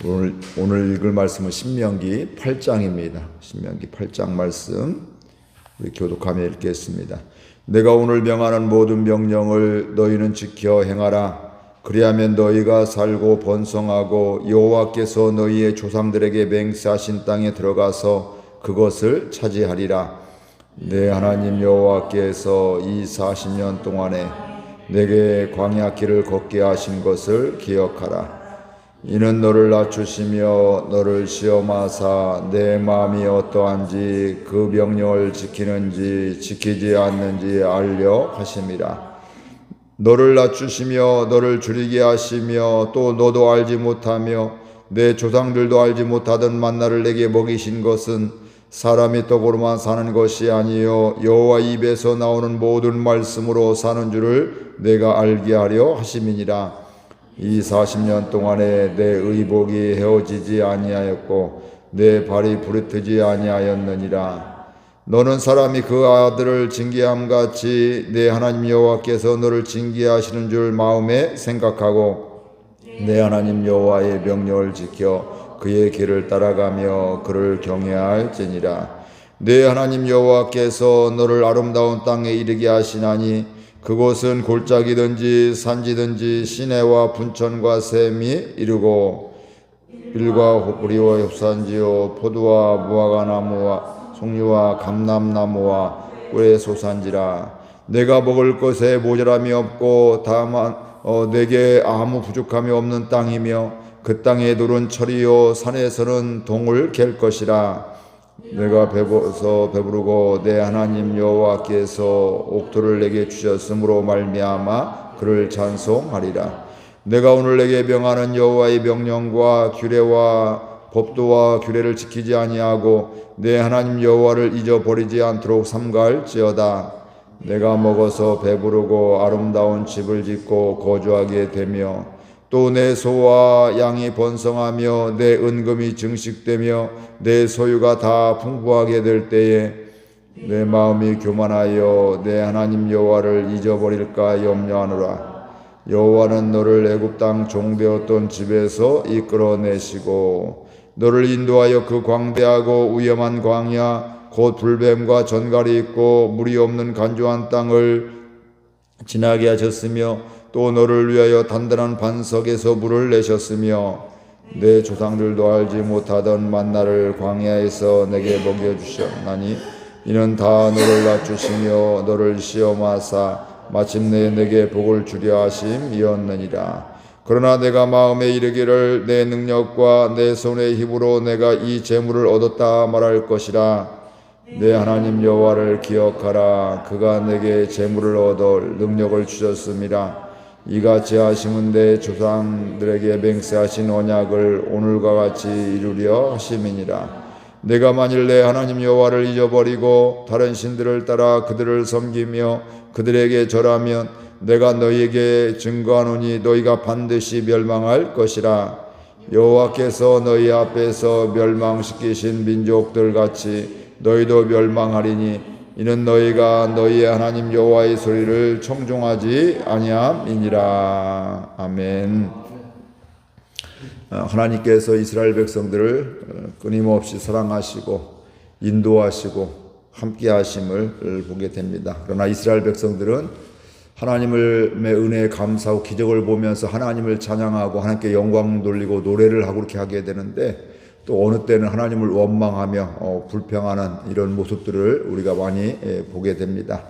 오늘 읽을 말씀은 신명기 8장입니다. 신명기 8장 말씀 우리 교독하며 읽겠습니다. 내가 오늘 명하는 모든 명령을 너희는 지켜 행하라. 그리하면 너희가 살고 번성하고 여호와께서 너희의 조상들에게 맹세하신 땅에 들어가서 그것을 차지하리라. 내 하나님 여호와께서 이 40년 동안에 내게 광야 길을 걷게 하신 것을 기억하라. 이는 너를 낮추시며 너를 시험하사 내 마음이 어떠한지 그 명령을 지키는지 지키지 않는지 알려 하심이라. 너를 낮추시며 너를 줄이게 하시며 또 너도 알지 못하며 내 조상들도 알지 못하던 만나를 내게 먹이신 것은 사람이 떡으로만 사는 것이 아니요 여호와 입에서 나오는 모든 말씀으로 사는 줄을 내가 알게 하려 하심이니라. 이 40년 동안에 내 의복이 헤어지지 아니하였고 내 발이 부르트지 아니하였느니라. 너는 사람이 그 아들을 징계함같이 내 하나님 여호와께서 너를 징계하시는 줄 마음에 생각하고 내 하나님 여호와의 명령을 지켜 그의 길을 따라가며 그를 경외할지니라. 내 하나님 여호와께서 너를 아름다운 땅에 이르게 하시나니 그곳은 골짜기든지 산지든지 시내와 분천과 샘이 이르고 빌과 호브리와 협산지요 포도와 무화과나무와 송유와 감람나무와 꿀의 소산지라. 내가 먹을 것에 모자람이 없고 다만 내게 아무 부족함이 없는 땅이며 그 땅의 돌은 철이요 산에서는 동을 갤 것이라. 내가 배부르고 내 하나님 여호와께서 옥토를 내게 주셨으므로 말미암아 그를 찬송하리라. 내가 오늘 내게 명하는 여호와의 명령과 규례와 법도와 규례를 지키지 아니하고 내 하나님 여호와를 잊어버리지 않도록 삼가할지어다. 내가 먹어서 배부르고 아름다운 집을 짓고 거주하게 되며 또 내 소와 양이 번성하며 내 은금이 증식되며 내 소유가 다 풍부하게 될 때에 내 마음이 교만하여 내 하나님 여호와를 잊어버릴까 염려하노라. 여호와는 너를 애굽 땅 종되었던 집에서 이끌어내시고 너를 인도하여 그 광대하고 위험한 광야 곧 불뱀과 전갈이 있고 물이 없는 간조한 땅을 지나게 하셨으며 또 너를 위하여 단단한 반석에서 물을 내셨으며 내 조상들도 알지 못하던 만나를 광야에서 내게 먹여주셨나니 이는 다 너를 낮추시며 너를 시험하사 마침내 내게 복을 주려 하심이었느니라. 그러나 내가 마음에 이르기를 내 능력과 내 손의 힘으로 내가 이 재물을 얻었다 말할 것이라. 내 하나님 여호와를 기억하라. 그가 내게 재물을 얻어 능력을 주셨음이라. 이같이 하심은 내 조상들에게 맹세하신 언약을 오늘과 같이 이루려 하심이니라. 내가 만일 내 하나님 여호와를 잊어버리고 다른 신들을 따라 그들을 섬기며 그들에게 절하면 내가 너희에게 증거하노니 너희가 반드시 멸망할 것이라. 여호와께서 너희 앞에서 멸망시키신 민족들 같이 너희도 멸망하리니 이는 너희가 너희의 하나님 여호와의 소리를 청종하지 아니함이니라. 아멘. 하나님께서 이스라엘 백성들을 끊임없이 사랑하시고 인도하시고 함께 하심을 보게 됩니다. 그러나 이스라엘 백성들은 하나님의 은혜에 감사하고 기적을 보면서 하나님을 찬양하고 하나님께 영광 돌리고 노래를 하고 그렇게 하게 되는데 또 어느 때는 하나님을 원망하며 불평하는 이런 모습들을 우리가 많이 보게 됩니다.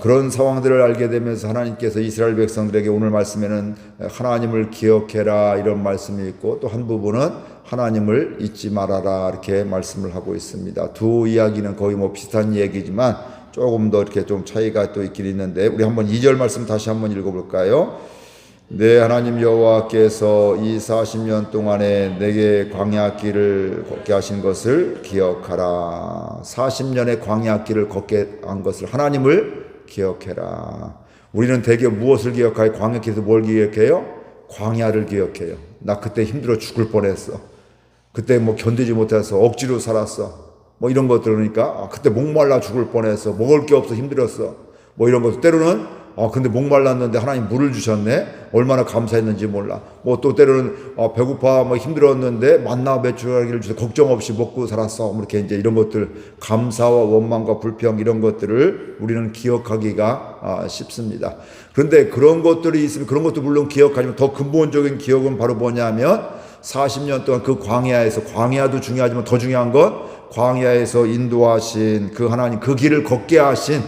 그런 상황들을 알게 되면서 하나님께서 이스라엘 백성들에게 오늘 말씀에는 하나님을 기억해라 이런 말씀이 있고 또 한 부분은 하나님을 잊지 말아라 이렇게 말씀을 하고 있습니다. 두 이야기는 거의 비슷한 이야기지만 조금 더 이렇게 좀 차이가 또 있긴 있는데 우리 한번 2절 말씀 다시 한번 읽어볼까요? 내 하나님 여호와께서 이 40년 동안에 내게 광야 길을 걷게 하신 것을 기억하라. 40년의 광야 길을 걷게 한 것을 하나님을 기억해라. 우리는 대개 무엇을 기억하여 광야 길에서 뭘 기억해요? 광야를 기억해요. 나 그때 힘들어 죽을 뻔했어. 그때 견디지 못해서 억지로 살았어. 이런 것 들으니까 그때 목말라 죽을 뻔했어. 먹을 게 없어 힘들었어. 이런 것도 때로는 근데 목말랐는데 하나님 물을 주셨네. 얼마나 감사했는지 몰라. 뭐 또 때로는 배고파 힘들었는데 만나 메추라기를 주셔서 걱정 없이 먹고 살았어. 이렇게 이제 이런 것들, 감사와 원망과 불평 이런 것들을 우리는 기억하기가 쉽습니다. 그런데 그런 것들이 있으면 그런 것도 물론 기억하지만 더 근본적인 기억은 바로 뭐냐면 40년 동안 그 광야도 중요하지만 더 중요한 건 광야에서 인도하신 그 하나님, 그 길을 걷게 하신,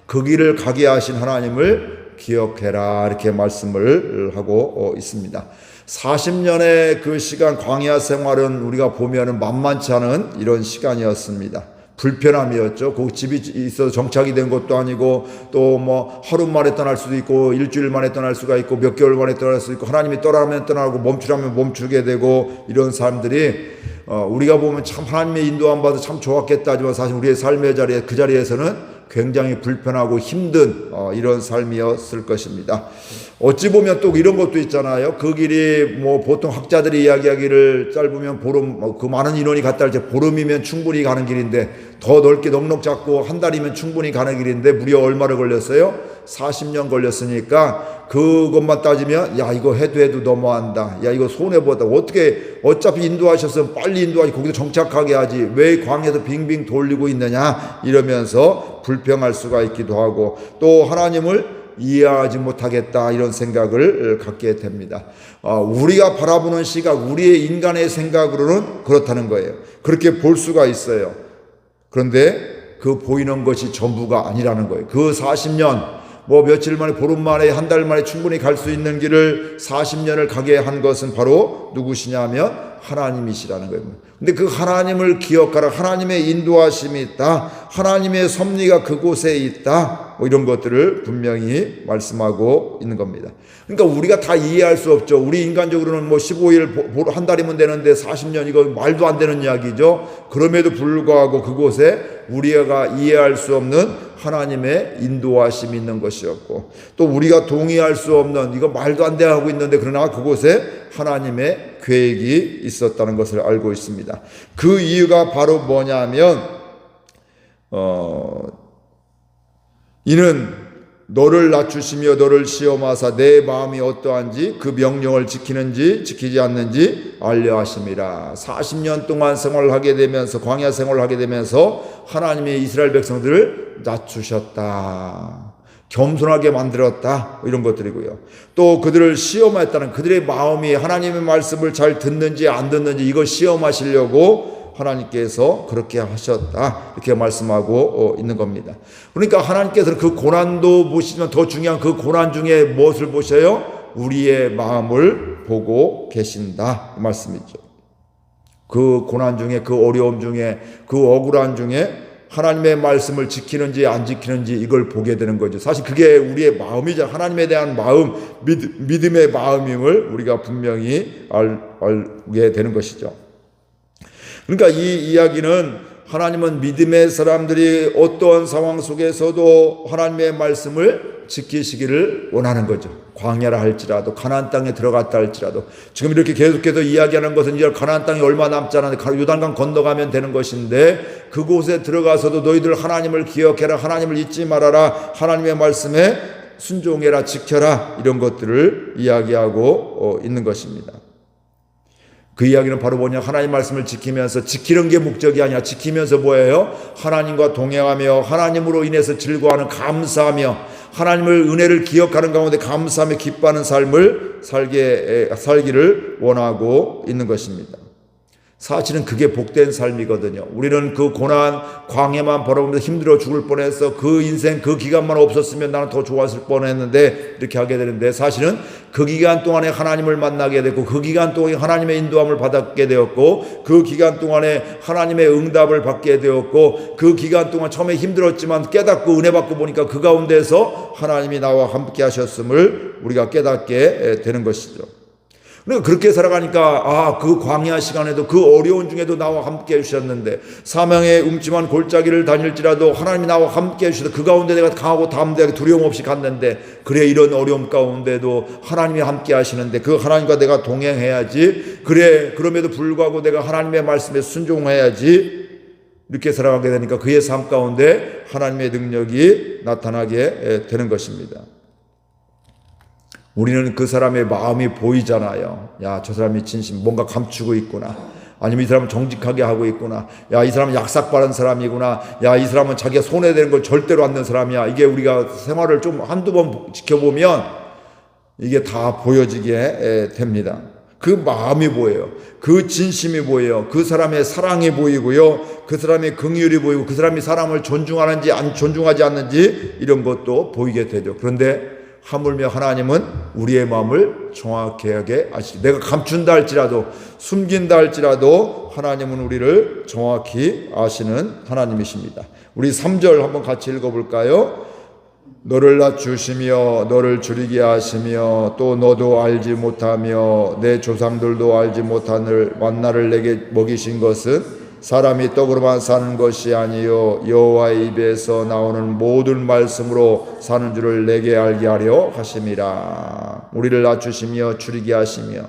그 길을 가게 하신 하나님을 기억해라, 이렇게 말씀을 하고 있습니다. 40년의 그 시간, 광야 생활은 우리가 보면은 만만치 않은 이런 시간이었습니다. 불편함이었죠. 그 집이 있어서 정착이 된 것도 아니고, 또 뭐 하루 만에 떠날 수도 있고, 일주일 만에 떠날 수가 있고, 몇 개월 만에 떠날 수도 있고, 하나님이 떠나면 떠나고 멈추라면 멈추게 되고, 이런 사람들이 우리가 보면 참 하나님의 인도함 받아 참 좋았겠다 하지만 사실 우리의 삶의 자리에, 그 자리에서는 굉장히 불편하고 힘든 이런 삶이었을 것입니다. 어찌 보면 또 이런 것도 있잖아요. 그 길이 뭐 보통 학자들이 이야기하기를 짧으면 보름, 그 많은 인원이 갔다 할 때 보름이면 충분히 가는 길인데, 더 넓게 넉넉 잡고 한 달이면 충분히 가는 길인데 무려 얼마를 걸렸어요? 40년 걸렸으니까 그것만 따지면 야, 이거 해도 너무한다. 야, 이거 손해보다. 어차피 인도하셨으면 빨리 인도하지, 거기서 정착하게 하지. 왜 광야에서 빙빙 돌리고 있느냐, 이러면서 불평할 수가 있기도 하고, 또 하나님을 이해하지 못하겠다, 이런 생각을 갖게 됩니다. 우리가 바라보는 시각, 우리의 인간의 생각으로는 그렇다는 거예요. 그렇게 볼 수가 있어요. 그런데 그 보이는 것이 전부가 아니라는 거예요. 그 40년, 뭐 며칠 만에, 보름 만에, 한 달 만에 충분히 갈 수 있는 길을 40년을 가게 한 것은 바로 누구시냐면 하나님이시라는 거예요. 근데 그 하나님을 기억하라, 하나님의 인도하심이 있다, 하나님의 섭리가 그곳에 있다, 뭐 이런 것들을 분명히 말씀하고 있는 겁니다. 그러니까 우리가 다 이해할 수 없죠. 우리 인간적으로는 뭐 15일, 한 달이면 되는데 40년, 이거 말도 안 되는 이야기죠. 그럼에도 불구하고 그곳에 우리가 이해할 수 없는 하나님의 인도하심이 있는 것이었고, 또 우리가 동의할 수 없는, 이거 말도 안 돼 하고 있는데 그러나 그곳에 하나님의 계획이 있었다는 것을 알고 있습니다. 그 이유가 바로 뭐냐면 이는 너를 낮추시며 너를 시험하사 내 마음이 어떠한지 그 명령을 지키는지 지키지 않는지 알려 하심이라. 40년 동안 생활하게 되면서, 광야 생활하게 되면서 하나님이 이스라엘 백성들을 낮추셨다, 겸손하게 만들었다, 이런 것들이고요. 또 그들을 시험했다는, 그들의 마음이 하나님의 말씀을 잘 듣는지 안 듣는지 이걸 시험하시려고 하나님께서 그렇게 하셨다, 이렇게 말씀하고 있는 겁니다. 그러니까 하나님께서는 그 고난도 보시지만 더 중요한 그 고난 중에 무엇을 보셔요? 우리의 마음을 보고 계신다, 이 말씀이죠. 그 고난 중에, 그 어려움 중에, 그 억울한 중에 하나님의 말씀을 지키는지 안 지키는지 이걸 보게 되는 거죠. 사실 그게 우리의 마음이죠. 하나님에 대한 마음, 믿음의 마음임을 우리가 분명히 알게 되는 것이죠. 그러니까 이 이야기는 하나님은 믿음의 사람들이 어떠한 상황 속에서도 하나님의 말씀을 지키시기를 원하는 거죠. 광야라 할지라도, 가나안 땅에 들어갔다 할지라도. 지금 이렇게 계속해서 이야기하는 것은 이제 가나안 땅이 얼마 남지 않았는데 요단강 건너가면 되는 것인데, 그곳에 들어가서도 너희들 하나님을 기억해라, 하나님을 잊지 말아라, 하나님의 말씀에 순종해라, 지켜라, 이런 것들을 이야기하고 있는 것입니다. 그 이야기는 바로 뭐냐, 하나님 말씀을 지키면서, 지키는 게 목적이 아니라 지키면서 뭐예요? 하나님과 동행하며 하나님으로 인해서 즐거워하는, 감사하며 하나님을, 은혜를 기억하는 가운데 감사하며 기뻐하는 삶을 살기를 원하고 있는 것입니다. 사실은 그게 복된 삶이거든요. 우리는 그 고난, 광야만 바라보면서 힘들어 죽을 뻔해서 그 인생, 그 기간만 없었으면 나는 더 좋았을 뻔했는데 이렇게 하게 되는데, 사실은 그 기간 동안에 하나님을 만나게 됐고, 그 기간 동안에 하나님의 인도함을 받게 되었고, 그 기간 동안에 하나님의 응답을 받게 되었고, 그 기간 동안 처음에 힘들었지만 깨닫고 은혜 받고 보니까 그 가운데서 하나님이 나와 함께 하셨음을 우리가 깨닫게 되는 것이죠. 그러니까 그렇게 살아가니까 그 광야 시간에도, 그 어려운 중에도 나와 함께 해주셨는데, 사망의 음침한 골짜기를 다닐지라도 하나님이 나와 함께 해주셔서 그 가운데 내가 강하고 담대하게 두려움 없이 갔는데, 그래, 이런 어려움 가운데도 하나님이 함께 하시는데 그 하나님과 내가 동행해야지, 그래, 그럼에도 불구하고 내가 하나님의 말씀에 순종해야지, 이렇게 살아가게 되니까 그의 삶 가운데 하나님의 능력이 나타나게 되는 것입니다. 우리는 그 사람의 마음이 보이잖아요. 야, 저 사람이 진심 뭔가 감추고 있구나. 아니면 이 사람은 정직하게 하고 있구나. 야, 이 사람은 약삭 바른 사람이구나. 야, 이 사람은 자기가 손해되는 걸 절대로 안 는 사람이야. 이게 우리가 생활을 좀 한두 번 지켜보면 이게 다 보여지게 됩니다. 그 마음이 보여요. 그 진심이 보여요. 그 사람의 사랑이 보이고요. 그 사람의 긍휼이 보이고 그 사람이 사람을 존중하는지 안 존중하지 않는지 이런 것도 보이게 되죠. 그런데 하물며 하나님은 우리의 마음을 정확하게 아시죠. 내가 감춘다 할지라도 숨긴다 할지라도 하나님은 우리를 정확히 아시는 하나님이십니다. 우리 3절 한번 같이 읽어볼까요? 너를 낮추시며 너를 줄이게 하시며 또 너도 알지 못하며 내 조상들도 알지 못하는 만나를 내게 먹이신 것은 사람이 떡으로만 사는 것이 아니요 여호와의 입에서 나오는 모든 말씀으로 사는 줄을 내게 알게 하려 하심이라. 우리를 낮추시며 줄이게 하시며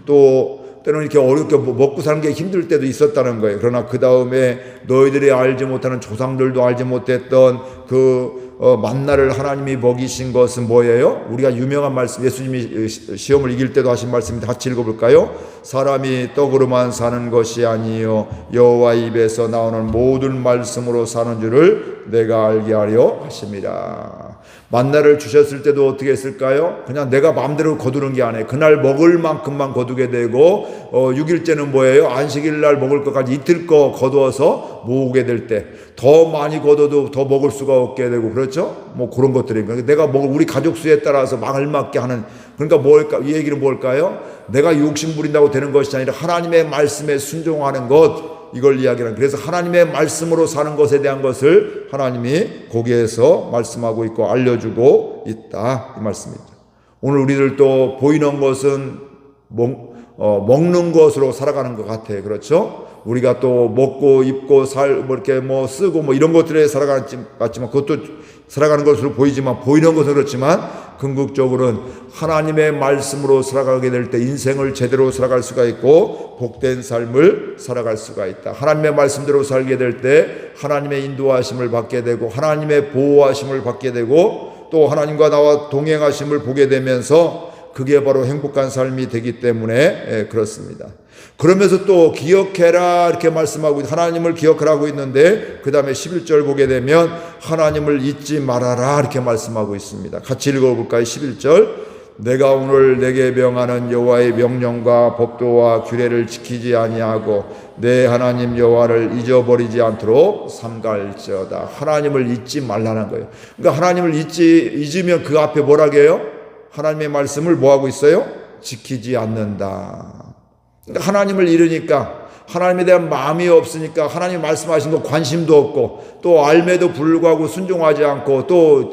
또 때로는 이렇게 어렵게 먹고 사는 게 힘들 때도 있었다는 거예요. 그러나 그 다음에 너희들이 알지 못하는 조상들도 알지 못했던 그 만나를 하나님이 먹이신 것은 뭐예요? 우리가 유명한 말씀, 예수님이 시험을 이길 때도 하신 말씀인데 같이 읽어볼까요? 사람이 떡으로만 사는 것이 아니요 여호와 입에서 나오는 모든 말씀으로 사는 줄을 내가 알게 하려 하심이라. 만나를 주셨을 때도 어떻게 했을까요? 그냥 내가 마음대로 거두는 게 아니에요. 그날 먹을 만큼만 거두게 되고 6일째는 뭐예요? 안식일 날 먹을 것까지 이틀 거 거두어서 모으게 될 때 더 많이 거둬도 더 먹을 수가 없게 되고 그렇죠? 뭐 그런 것들이니까 내가 먹을 우리 가족 수에 따라서 알맞게 하는 그러니까 뭘까? 이 얘기는 뭘까요? 내가 욕심 부린다고 되는 것이 아니라 하나님의 말씀에 순종하는 것 이걸 이야기하는. 그래서 하나님의 말씀으로 사는 것에 대한 것을 하나님이 거기에서 말씀하고 있고 알려주고 있다 이 말씀입니다. 오늘 우리들도 보이는 것은 먹는 것으로 살아가는 것 같아요. 그렇죠? 우리가 또 먹고 입고 이렇게 쓰고 이런 것들에 살아가는 것 같지만 그것도 살아가는 것으로 보이지만 보이는 것은 그렇지만 궁극적으로는 하나님의 말씀으로 살아가게 될 때 인생을 제대로 살아갈 수가 있고 복된 삶을 살아갈 수가 있다. 하나님의 말씀대로 살게 될 때 하나님의 인도하심을 받게 되고 하나님의 보호하심을 받게 되고 또 하나님과 나와 동행하심을 보게 되면서 그게 바로 행복한 삶이 되기 때문에 그렇습니다. 그러면서 또 기억해라 이렇게 말씀하고 하나님을 기억하라고 있는데 그 다음에 11절 보게 되면 하나님을 잊지 말아라 이렇게 말씀하고 있습니다. 같이 읽어볼까요? 11절 내가 오늘 내게 명하는 여호와의 명령과 법도와 규례를 지키지 아니하고 내 하나님 여호와를 잊어버리지 않도록 삼갈지어다. 하나님을 잊지 말라는 거예요. 그러니까 하나님을 잊으면 그 앞에 뭐라고 해요? 하나님의 말씀을 뭐하고 있어요? 지키지 않는다. 그러니까 하나님을 잃으니까 하나님에 대한 마음이 없으니까 하나님 말씀하신 거 관심도 없고 또 알매도 불구하고 순종하지 않고 또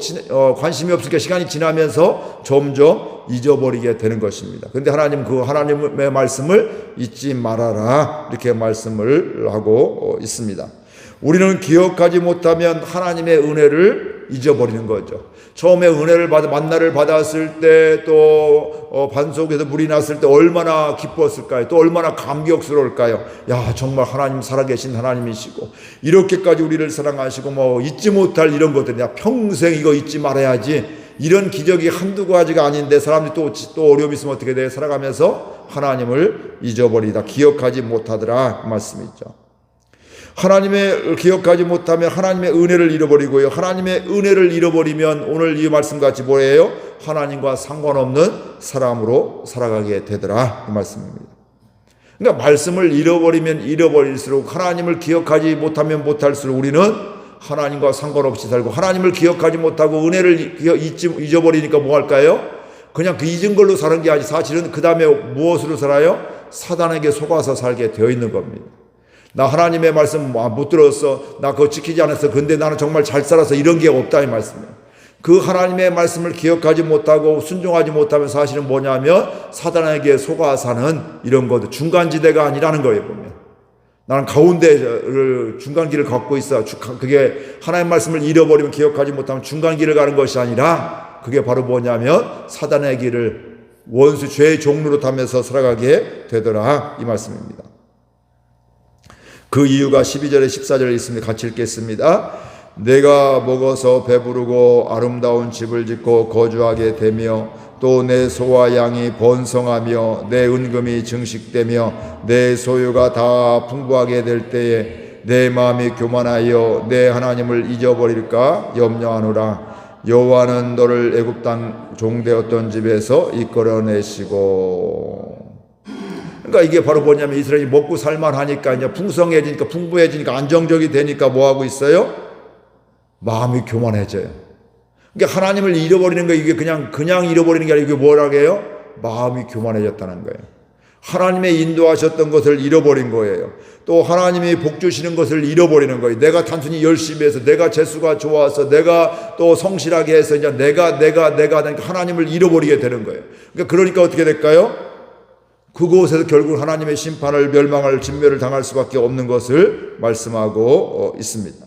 관심이 없으니까 시간이 지나면서 점점 잊어버리게 되는 것입니다. 그런데 하나님 그 하나님의 말씀을 잊지 말아라 이렇게 말씀을 하고 있습니다. 우리는 기억하지 못하면 하나님의 은혜를 잊어버리는 거죠. 처음에 은혜를 만나를 받았을 때 또 반석에서 물이 났을 때 얼마나 기뻤을까요? 또 얼마나 감격스러울까요? 야 정말 하나님 살아계신 하나님이시고 이렇게까지 우리를 사랑하시고 잊지 못할 이런 것들 평생 이거 잊지 말아야지 이런 기적이 한두 가지가 아닌데 사람들이 또 어려움이 있으면 어떻게 돼? 살아가면서 하나님을 잊어버리다 기억하지 못하더라 그 말씀이죠. 하나님의 기억하지 못하면 하나님의 은혜를 잃어버리고요. 하나님의 은혜를 잃어버리면 오늘 이 말씀같이 뭐예요? 하나님과 상관없는 사람으로 살아가게 되더라 이 말씀입니다. 그러니까 말씀을 잃어버리면 잃어버릴수록 하나님을 기억하지 못하면 못할수록 우리는 하나님과 상관없이 살고 하나님을 기억하지 못하고 은혜를 잊어버리니까 뭐 할까요? 그냥 그 잊은 걸로 사는 게 아니라 사실은 그 다음에 무엇으로 살아요? 사단에게 속아서 살게 되어 있는 겁니다. 나 하나님의 말씀 못 들었어. 나 그거 지키지 않았어. 근데 나는 정말 잘 살아서 이런 게 없다 이 말씀이에요. 그 하나님의 말씀을 기억하지 못하고 순종하지 못하면 사실은 뭐냐면 사단에게 속아 사는 이런 것들 중간지대가 아니라는 거예요. 보면 나는 가운데를 중간길을 갖고 있어. 그게 하나님의 말씀을 잃어버리면 기억하지 못하면 중간길을 가는 것이 아니라 그게 바로 뭐냐면 사단의 길을 원수 죄의 종로로 타면서 살아가게 되더라 이 말씀입니다. 그 이유가 12절에 14절에 있습니다. 같이 읽겠습니다. 내가 먹어서 배부르고 아름다운 집을 짓고 거주하게 되며 또 내 소와 양이 번성하며 내 은금이 증식되며 내 소유가 다 풍부하게 될 때에 내 마음이 교만하여 내 하나님을 잊어버릴까 염려하노라. 여호와는 너를 애굽 땅 종되었던 집에서 이끌어내시고. 그러니까 이게 바로 뭐냐면 이스라엘이 먹고 살만하니까 이제 풍성해지니까 풍부해지니까 안정적이 되니까 뭐 하고 있어요? 마음이 교만해져요. 그러니까 하나님을 잃어버리는 거 이게 그냥 잃어버리는 게 아니라 이게 뭐라고 해요? 마음이 교만해졌다는 거예요. 하나님의 인도하셨던 것을 잃어버린 거예요. 또 하나님이 복 주시는 것을 잃어버리는 거예요. 내가 단순히 열심히 해서 내가 재수가 좋아서 내가 또 성실하게 해서 이제 내가 하니까 하나님을 잃어버리게 되는 거예요. 그러니까 어떻게 될까요? 그곳에서 결국 하나님의 심판을 멸망을 진멸을 당할 수밖에 없는 것을 말씀하고 있습니다.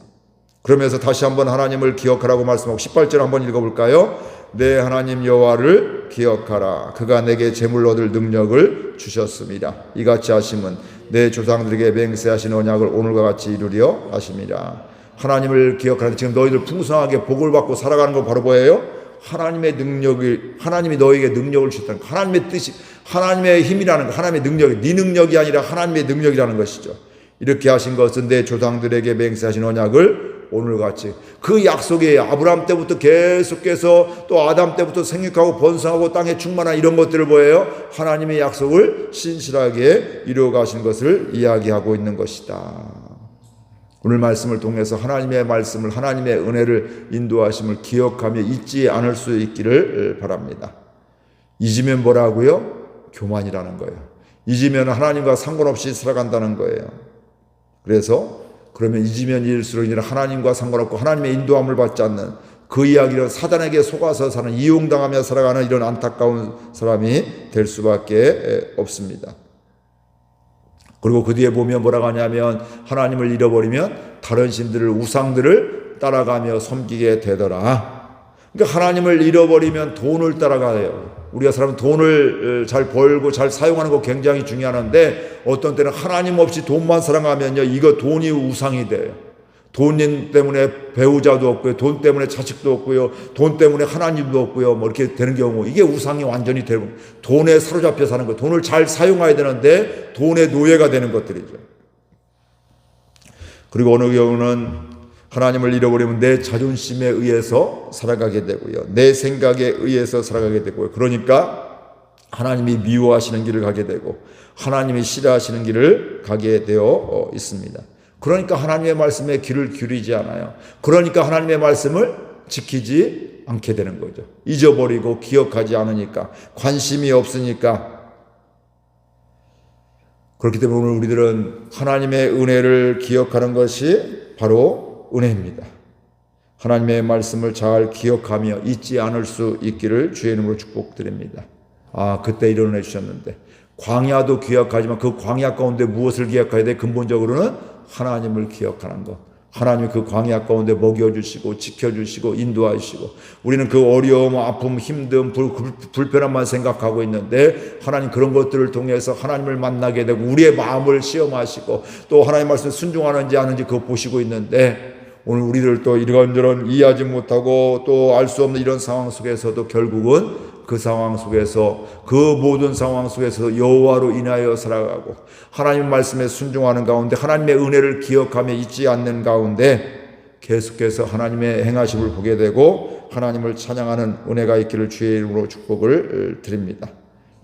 그러면서 다시 한번 하나님을 기억하라고 말씀하고 18절 한번 읽어볼까요? 내 하나님 여호와를 기억하라. 그가 내게 재물 얻을 능력을 주셨습니다. 이같이 하심은 내 조상들에게 맹세하신 언약을 오늘과 같이 이루려 하심이라. 하나님을 기억하라. 지금 너희들 풍성하게 복을 받고 살아가는 거 바로 뭐예요? 하나님의 능력이, 하나님이 너에게 능력을 주셨다는 거. 하나님의 뜻이, 하나님의 힘이라는 거, 하나님의 능력이, 네 능력이 아니라 하나님의 능력이라는 것이죠. 이렇게 하신 것은 내 조상들에게 맹세하신 언약을 오늘같이, 그 약속이 아브라함 때부터 계속해서 또 아담 때부터 생육하고 번성하고 땅에 충만한 이런 것들을 뭐예요? 하나님의 약속을 신실하게 이루어가신 것을 이야기하고 있는 것이다. 오늘 말씀을 통해서 하나님의 말씀을, 하나님의 은혜를, 인도하심을 기억하며 잊지 않을 수 있기를 바랍니다. 잊으면 뭐라고요? 교만이라는 거예요. 잊으면 하나님과 상관없이 살아간다는 거예요. 그래서 그러면 잊으면 잊을수록 하나님과 상관없고 하나님의 인도함을 받지 않는, 그 이야기를 사단에게 속아서 사는, 이용당하며 살아가는 이런 안타까운 사람이 될 수밖에 없습니다. 그리고 그 뒤에 보면 뭐라고 하냐면 하나님을 잃어버리면 다른 신들을, 우상들을 따라가며 섬기게 되더라. 그러니까 하나님을 잃어버리면 돈을 따라가요. 우리가 사람은 돈을 잘 벌고 잘 사용하는 거 굉장히 중요한데 어떤 때는 하나님 없이 돈만 사랑하면요, 이거 돈이 우상이 돼요. 돈 때문에 배우자도 없고요, 돈 때문에 자식도 없고요, 돈 때문에 하나님도 없고요, 뭐 이렇게 되는 경우, 이게 우상이 완전히 되고 돈에 사로잡혀 사는 거, 돈을 잘 사용해야 되는데 돈의 노예가 되는 것들이죠. 그리고 어느 경우는 하나님을 잃어버리면 내 자존심에 의해서 살아가게 되고요, 내 생각에 의해서 살아가게 되고요. 그러니까 하나님이 미워하시는 길을 가게 되고 하나님이 싫어하시는 길을 가게 되어 있습니다. 그러니까 하나님의 말씀에 귀를 기울이지 않아요. 그러니까 하나님의 말씀을 지키지 않게 되는 거죠. 잊어버리고 기억하지 않으니까, 관심이 없으니까. 그렇기 때문에 오늘 우리들은 하나님의 은혜를 기억하는 것이 바로 은혜입니다. 하나님의 말씀을 잘 기억하며 잊지 않을 수 있기를 주의 이름으로 축복드립니다. 그때 이런 은혜 주셨는데, 광야도 기억하지만 그 광야 가운데 무엇을 기억해야 돼? 근본적으로는 하나님을 기억하는 것. 하나님이 그 광야 가운데 먹여주시고 지켜주시고 인도하시고, 우리는 그 어려움, 아픔, 힘듦, 불편함만 생각하고 있는데 하나님 그런 것들을 통해서 하나님을 만나게 되고 우리의 마음을 시험하시고 또 하나님 말씀 순종하는지 아는지 그거 보시고 있는데, 오늘 우리를 또 이런저런 이해하지 못하고 또 알 수 없는 이런 상황 속에서도 결국은 그 상황 속에서, 그 모든 상황 속에서 여호와로 인하여 살아가고 하나님 말씀에 순종하는 가운데 하나님의 은혜를 기억하며 잊지 않는 가운데 계속해서 하나님의 행하심을 보게 되고 하나님을 찬양하는 은혜가 있기를 주의 이름으로 축복을 드립니다.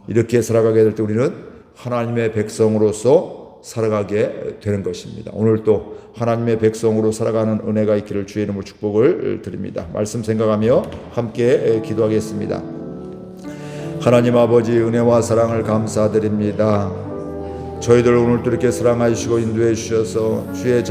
이렇게 살아가게 될 때 우리는 하나님의 백성으로서 살아가게 되는 것입니다. 오늘 또 하나님의 백성으로 살아가는 은혜가 있기를 주의 이름으로 축복을 드립니다. 말씀 생각하며 함께 기도하겠습니다. 하나님 아버지, 은혜와 사랑을 감사드립니다. 저희들 오늘 또 이렇게 사랑하시고 인도해 주셔서 주의